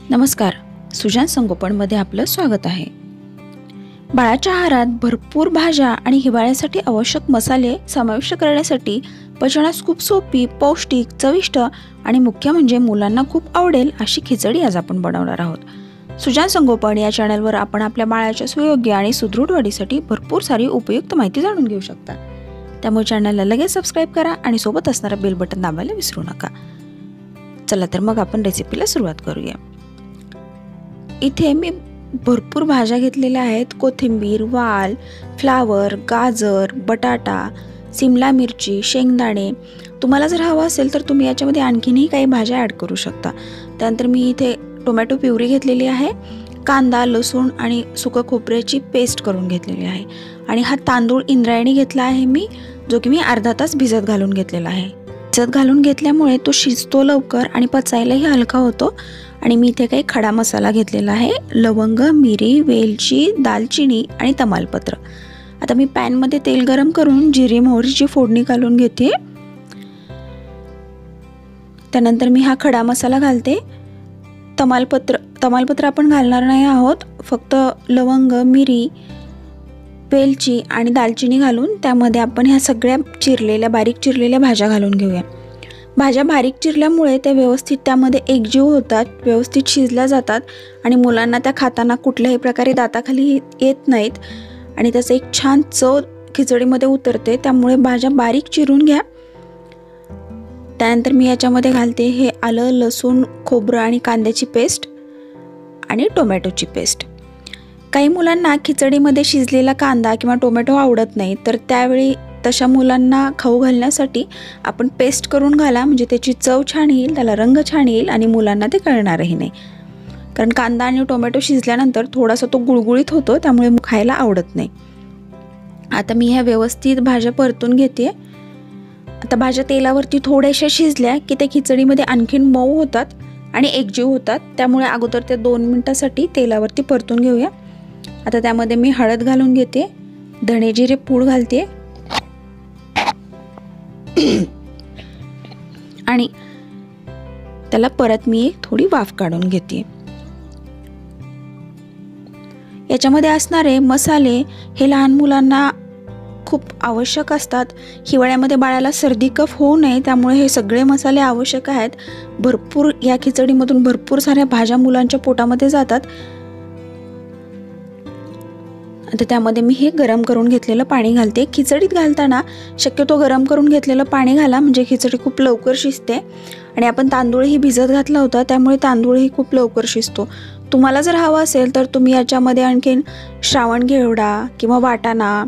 नमस्कार, सुजान संगोपनमध्ये आपलं स्वागत आहे। बाळाच्या आहारात भरपूर भाज्या आणि हिवाळ्यासाठी आवश्यक मसाले समाविष्ट करण्यासाठी पचनास खूप सोपी, पौष्टिक, चविष्ट आणि मुख्य म्हणजे मुलांना खूप आवडेल अशी खिचडी आज आपण बनवणार आहोत। सुजान संगोपन या चॅनलवर आपण आपल्या बाळाच्या सुयोग्य आणि सुदृढ वाढीसाठी भरपूर सारी उपयुक्त माहिती जाणून घेऊ शकता। त्यामुळे चॅनलला लगेच सबस्क्राइब करा आणि सोबत असणारा बेल बटन दाबायला विसरू नका। चला तर मग आपण रेसिपीला सुरुवात करूया। इथे मी भरपूर भाज्या घेतलेल्या आहेत। कोथिंबीर, वाल, फ्लावर, गाजर, बटाटा, सिमला मिरची, शेंगदाणे। तुम्हाला जर हवं असेल तर तुम्ही याच्यामध्ये आणखीनही काही भाज्या ॲड करू शकता। त्यानंतर मी इथे टोमॅटो प्युरी घेतलेली आहे, कांदा, लसूण आणि सुकं खोबऱ्याची पेस्ट करून घेतलेली आहे आणि हा तांदूळ इंद्रायणी घेतला आहे मी, जो की मी अर्धा तास भिजत घालून घेतलेला आहे। भिजत घालून घेतल्यामुळे तो शिजतो लवकर आणि पचायलाही हलका होतो। आणि मी इथे काही खडा मसाला घेतलेला आहे, लवंग, मिरी, वेलची, दालचिनी आणि तमालपत्र। आता मी पॅन मध्ये तेल गरम करून जिरे मोहरीची फोडणी घालून घेते। त्यानंतर मी हा खडा मसाला घालते। तमालपत्र आपण घालणार नाही आहोत, फक्त लवंग, मिरी, वेलची आणि दालचिनी घालून त्यामध्ये आपण ह्या सगळ्या बारीक चिरलेल्या भाज्या घालून घेऊया। भाज्या बारीक चिरल्यामुळे ते व्यवस्थित त्यामध्ये एकजीव होतात, व्यवस्थित शिजल्या जातात आणि मुलांना त्या खाताना कुठल्याही प्रकारे दाताखाली येत नाहीत आणि त्याचं एक छान चव खिचडीमध्ये उतरते। त्यामुळे भाज्या बारीक चिरून घ्या। त्यानंतर मी याच्यामध्ये घालते हे आलं, लसूण, खोबरं आणि कांद्याची पेस्ट आणि टोमॅटोची पेस्ट। काही मुलांना खिचडीमध्ये शिजलेला कांदा किंवा टोमॅटो आवडत नाही, तर त्यावेळी तशा मुलांना खाऊ घालण्यासाठी आपण पेस्ट करून घाला, म्हणजे त्याची चव छान येईल, त्याला रंग छान येईल आणि मुलांना ते कळणारही नाही। कारण कांदा आणि टोमॅटो शिजल्यानंतर थोडासा तो गुळगुळीत होतो, त्यामुळे खायला आवडत नाही। आता मी ह्या व्यवस्थित भाज्या परतून घेते। आता भाज्या तेलावरती थोड्याशा शिजल्या की ते खिचडीमध्ये आणखीन मऊ होतात आणि एकजीव होतात, त्यामुळे अगोदर ते 2 मिनिटांसाठी तेलावरती परतून घेऊया। आता त्यामध्ये मी हळद घालून घेते, धणे जिरे पूड घालते आणि त्याला परत मी थोडी वाफ काढून घेते। याच्यामध्ये असणारे मसाले हे लहान मुलांना खूप आवश्यक असतात। हिवाळ्यामध्ये बाळाला सर्दी कफ होऊ नये, त्यामुळे हे सगळे मसाले आवश्यक आहेत। भरपूर या खिचडीमधून भरपूर साऱ्या भाज्या मुलांच्या पोटामध्ये जातात। आता त्यामध्ये मी हे गरम करून घेतलेलं पाणी घालते। खिचडीत घालताना शक्यतो गरम करून घेतलेलं पाणी घाला, म्हणजे खिचडी खूप लवकर शिजते आणि आपण तांदूळही भिजत घातला होता, त्यामुळे तांदूळही खूप लवकर शिजतो। तुम्हाला जर हवं असेल तर तुम्ही याच्यामध्ये आणखीन श्रावण घेवडा किंवा वाटाणा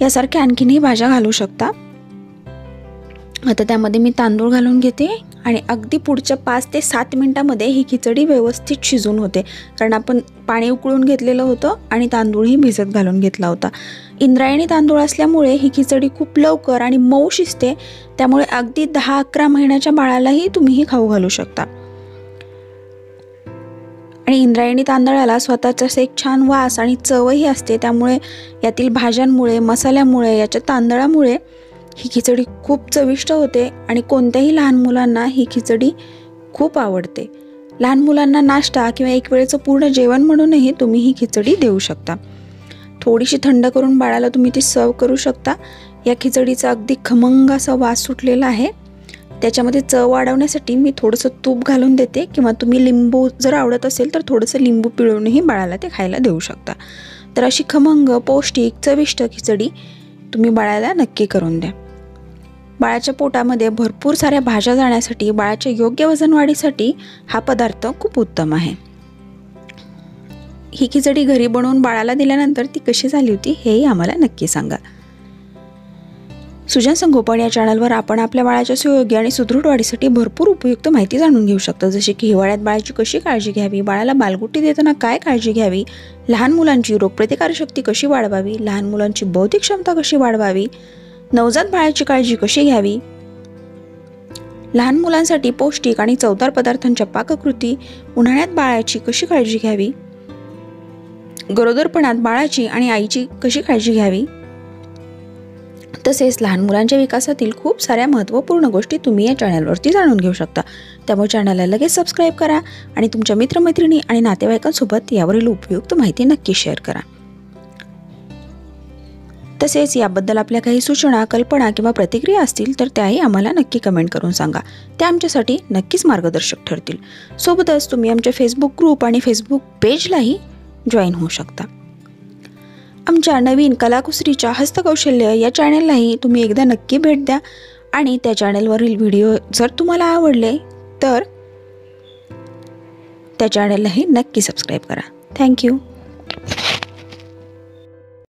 यासारख्या आणखीनही भाज्या घालू शकता। आता त्यामध्ये मी तांदूळ घालून घेते आणि अगदी पुढच्या 5 ते 7 मिनिटांमध्ये ही खिचडी व्यवस्थित शिजून होते, कारण आपण पाणी उकळून घेतलेलं होतं आणि तांदूळही भिजत घालून घेतला होता। इंद्रायणी तांदूळ असल्यामुळे ही खिचडी खूप लवकर आणि मऊ शिजते, त्यामुळे अगदी 10-11 महिन्याच्या बाळालाही तुम्ही ही खाऊ घालू शकता। आणि इंद्रायणी तांदळाला स्वतःचा एक छान वास आणि चवही असते, त्यामुळे यातील भाज्यांमुळे, मसाल्यामुळे, याच्या तांदळामुळे ही खिचडी खूप चविष्ट होते आणि कोणत्याही लहान मुलांना ही खिचडी खूप आवडते। लहान मुलांना नाश्ता किंवा एक वेळेचं पूर्ण जेवण म्हणूनही तुम्ही ही खिचडी देऊ शकता। थोडीशी थंड करून बाळाला तुम्ही ती सर्व करू शकता। या खिचडीचा अगदी खमंग असा वास सुटलेला आहे। त्याच्यामध्ये चव वाढवण्यासाठी मी थोडंसं तूप घालून देते, किंवा तुम्ही लिंबू जर आवडत असेल तर थोडंसं लिंबू पिळूनही बाळाला ते खायला देऊ शकता। तर अशी खमंग, पौष्टिक, चविष्ट खिचडी तुम्ही बाळाला नक्की करून द्या। बाळाच्या पोटामध्ये भरपूर साऱ्या भाज्या जाण्यासाठी, बाळाच्या योग्य वजन वाढीसाठी हा पदार्थ खूप उत्तम आहे। ही खिचडी घरी बनवून बाळाला दिल्यानंतर ती कशी झाली होती हेही आम्हाला नक्की सांगा। सुजान संगोपन या चॅनलवर आपण आपल्या बाळाच्या सुयोग्य आणि सुदृढ वाढीसाठी भरपूर उपयुक्त माहिती जाणून घेऊ शकता, जसे की हिवाळ्यात बाळाची कशी काळजी घ्यावी, बाळाला बालगुट्टी देताना काय काळजी घ्यावी, लहान मुलांची रोगप्रतिकारक शक्ती कशी वाढवावी, लहान मुलांची बौद्धिक क्षमता कशी वाढवावी, नवजात बाळाची काळजी कशी घ्यावी, लहान मुलांसाठी पौष्टिक आणि चवदार पदार्थांच्या पाककृती, उन्हाळ्यात बाळाची कशी काळजी घ्यावी, गरोदरपणात बाळाची आणि आईची कशी काळजी घ्यावी, तसेच लहान मुलांच्या विकासातील खूप साऱ्या महत्त्वपूर्ण गोष्टी तुम्ही या चॅनलवरती जाणून घेऊ शकता। त्यामुळे चॅनलला लगेच सबस्क्राईब करा आणि तुमच्या मित्रमैत्रिणी आणि नातेवाईकांसोबत यावरील उपयुक्त माहिती नक्की शेअर करा। तसेच याबद्दल आपल्या काही सूचना, कल्पना किंवा प्रतिक्रिया असतील तर त्याही आम्हाला नक्की कमेंट करून सांगा, त्या आमच्यासाठी नक्कीच मार्गदर्शक ठरतील। सोबतच तुम्ही आमच्या फेसबुक ग्रुप आणि फेसबुक पेजलाही जॉईन होऊ शकता। आमच्या नवीन कलाकुसरीच्या हस्तकौशल्य या चॅनललाही तुम्ही एकदा नक्की भेट द्या आणि त्या चॅनलवरील व्हिडिओ जर तुम्हाला आवडले तर त्या चॅनललाही नक्की सबस्क्राईब करा। थँक्यू।